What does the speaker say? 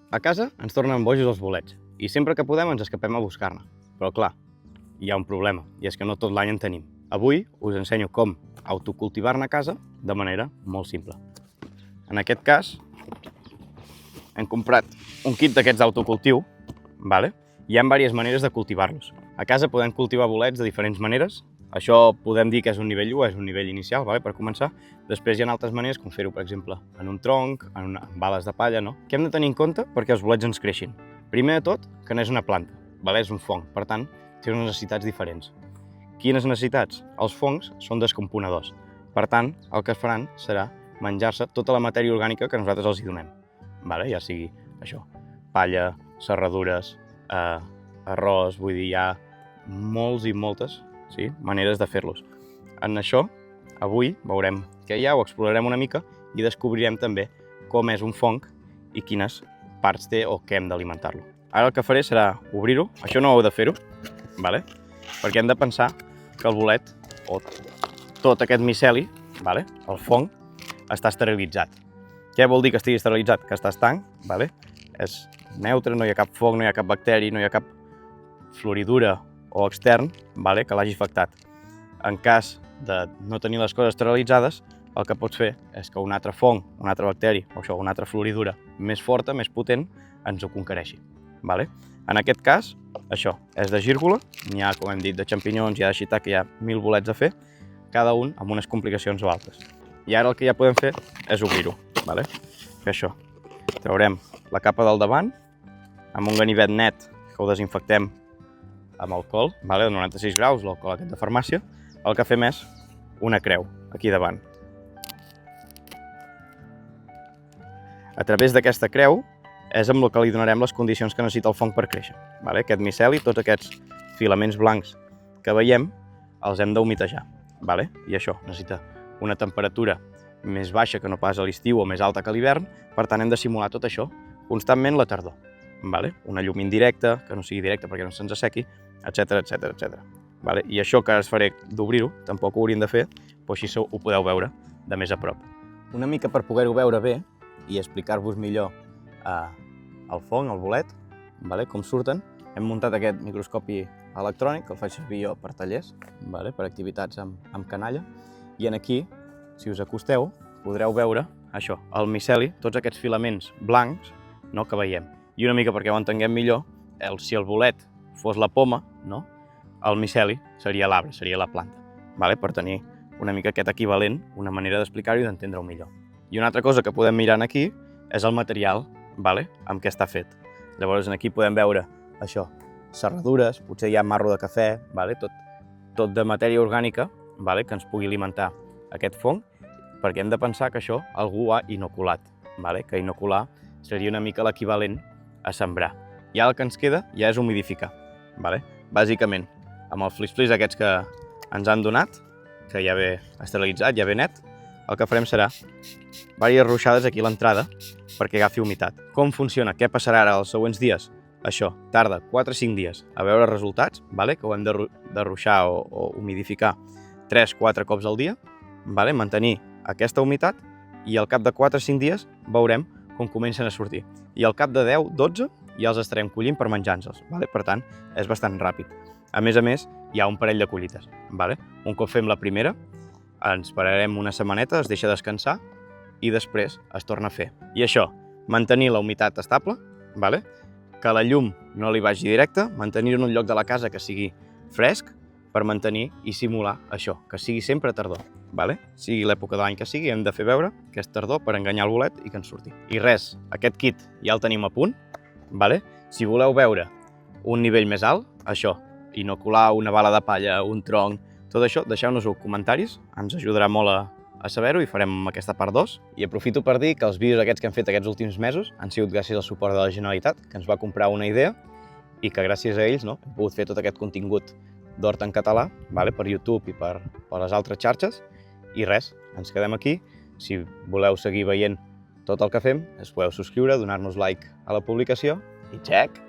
A casa ens tornen bojos els bolets i sempre que podem ens escapem a buscar-ne. Però clar, hi ha un problema, i és que no tot l'any en tenim. Avui us ensenyo com autocultivar-ne a casa de manera molt simple. En aquest cas, hem comprat un kit d'aquests d'autocultiu, vale? Hi ha diverses maneres de cultivar-los. A casa podem cultivar bolets de diferents maneres. Això podem dir que és un nivell 1, és un nivell inicial, vale? Per començar. Després hi ha altres maneres, com fer-ho, per exemple, en un tronc, en bales de palla, no? Què hem de tenir en compte perquè els bolets ens creixin? Primer de tot, que no és una planta, vale? És un fong, per tant, té unes necessitats diferents. Quines necessitats? Els fongs són descomponedors. Per tant, el que faran serà menjar-se tota la matèria orgànica que nosaltres els hi donem. Vale? Ja sigui això, palla, serradures, arròs, vull dir, hi ha molts i moltes maneres de fer-los. En això, avui veurem què hi ha, ho explorarem una mica i descobrirem també com és un fong i quines parts té o què hem d'alimentar-lo. Ara el que faré serà obrir-ho, això no heu de fer-ho, vale? Perquè hem de pensar que el bolet o tot aquest miceli, vale? El fong, està esterilitzat. Què vol dir que estigui esterilitzat? Que està estanc, vale? És neutre, no hi ha cap fong, no hi ha cap bacteri, no hi ha cap floridura o extern, vale? Que l'hagi afectat. En cas de no tenir les coses esterilitzades, el que pots fer és que un altre fong, un altre bacteri o això, una altra floridura més forta, més potent, ens ho conquereixi. Vale? En aquest cas, això és de gírgola, n'hi ha, com hem dit, de xampinyons, hi ha de shiitake, hi ha 1000 bolets a fer, cada un amb unes complicacions o altres. I ara el que ja podem fer és obrir-ho. Vale? Que això, traurem la capa del davant, amb un ganivet net que ho desinfectem amb alcohol, vale? De 96 graus, l'alcohol aquest de farmàcia. El que fem és una creu, aquí davant. A través d'aquesta creu és amb el que li donarem les condicions que necessita el fong per créixer. Vale? Aquest miceli, tots aquests filaments blancs que veiem, els hem d'humitejar. Vale? I això necessita una temperatura més baixa que no pas a l'estiu o més alta que a l'hivern, per tant hem de simular tot això constantment la tardor. Vale? Una llum indirecta, que no sigui directa perquè no se'ns assequi, etc etc. Vale? I això que ara es faré d'obrir-ho, tampoc ho hauríem de fer, però així ho podeu veure de més a prop. Una mica per poder-ho veure bé i explicar-vos millor el fong, el bolet, vale? Com surten, hem muntat aquest microscopi electrònic que el faig servir jo per tallers, vale? Per activitats amb canalla, i aquí, si us acosteu, podreu veure això, el miceli, tots aquests filaments blancs, no, que veiem. I una mica perquè ho entenguem millor, si el bolet fos la poma, no? El miceli seria l'arbre, seria la planta, vale? Per tenir una mica aquest equivalent, una manera d'explicar-ho i d'entendre-ho millor. I una altra cosa que podem mirar aquí és el material, vale? Amb què està fet. Llavors aquí podem veure això, serradures, potser hi ha marro de cafè, vale? Tot de matèria orgànica, vale? Que ens pugui alimentar aquest fong, perquè hem de pensar que això algú ha inoculat, vale? Que inocular seria una mica l'equivalent a sembrar. I el que ens queda ja és humidificar. Vale? Bàsicament, amb els flis-flis aquests que ens han donat, que ja ve esterilitzat, ja ve net, el que farem serà diverses ruixades aquí a l'entrada perquè agafi humitat. Com funciona? Què passarà ara els següents dies? Això tarda 4 o 5 dies a veure resultats, vale? Que ho hem de ruixar o humidificar 3-4 cops al dia, vale? Mantenir aquesta humitat i al cap de 4 o 5 dies veurem com comencen a sortir. I al cap de 10-12 ja els estarem collint per menjar-nos. Vale? Per tant, és bastant ràpid. A més, hi ha un parell de collites. Vale? Un cop fem la primera, ens pararem una setmaneta, es deixa descansar i després es torna a fer. I això, mantenir la humitat estable, vale? Que la llum no li vagi directa, mantenir-ho en un lloc de la casa que sigui fresc per mantenir i simular això, que sigui sempre tardor. Vale? Sigui l'època de l'any que sigui, hem de fer veure que és tardor per enganyar el bolet i que ens surti. I res, aquest kit ja el tenim a punt. Vale? Si voleu veure un nivell més alt, això, inocular una bala de palla, un tronc, tot això, deixeu-nos-ho als comentaris, ens ajudarà molt a saber-ho i farem aquesta part 2. I aprofito per dir que els vídeos aquests que hem fet aquests últims mesos han sigut gràcies al suport de la Generalitat, que ens va comprar una idea i que gràcies a ells, no, hem pogut fer tot aquest contingut d'hort en català, vale? Per YouTube i per les altres xarxes. I res, ens quedem aquí. Si voleu seguir veient tot el que fem, us podeu subscriure, donar-nos like a la publicació i check!